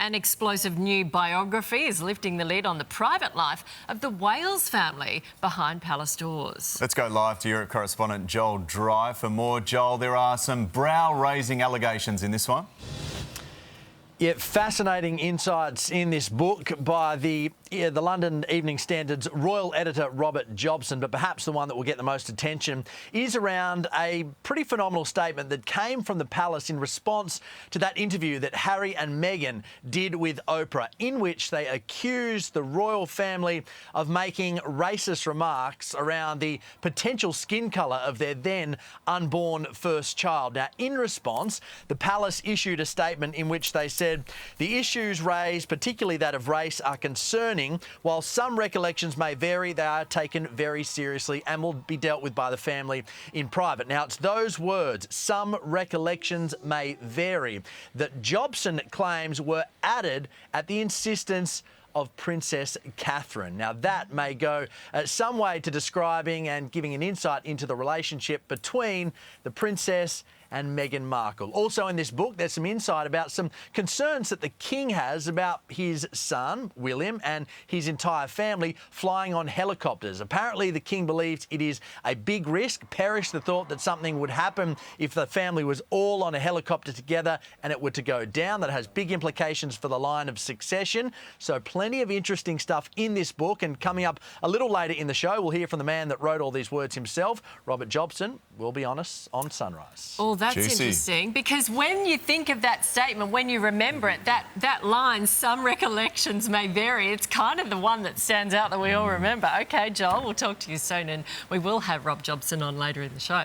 An explosive new biography is lifting the lid on the private life of the Wales family behind palace doors. Let's go live to Europe correspondent Joel Dry for more. Joel, there are some brow-raising allegations in this one. Yeah, fascinating insights in this book by the London Evening Standard's royal editor Robert Jobson, but perhaps the one that will get the most attention is around a pretty phenomenal statement that came from the palace in response to that interview that Harry and Meghan did with Oprah, in which they accused the royal family of making racist remarks around the potential skin colour of their then unborn first child. Now, in response, the palace issued a statement in which they said the issues raised, particularly that of race, are concerning. While some recollections may vary, they are taken very seriously and will be dealt with by the family in private. Now, it's those words, some recollections may vary, that Jobson claims were added at the insistence of Princess Catherine. Now, that may go some way to describing and giving an insight into the relationship between the Princess and Meghan Markle. Also in this book, there's some insight about some concerns that the King has about his son, William, and his entire family flying on helicopters. Apparently, the King believes it is a big risk. Perish the thought that something would happen if the family was all on a helicopter together and it were to go down. That has big implications for the line of succession. So plenty of interesting stuff in this book. And coming up a little later in the show, we'll hear from the man that wrote all these words himself, Robert Jobson. We'll be honest on Sunrise. Oh, that's Juicy. interesting, because when you think of that statement, when you remember it, that line, some recollections may vary, it's kind of the one that stands out that we all remember. OK, Joel, we'll talk to you soon, and we will have Rob Jobson on later in the show.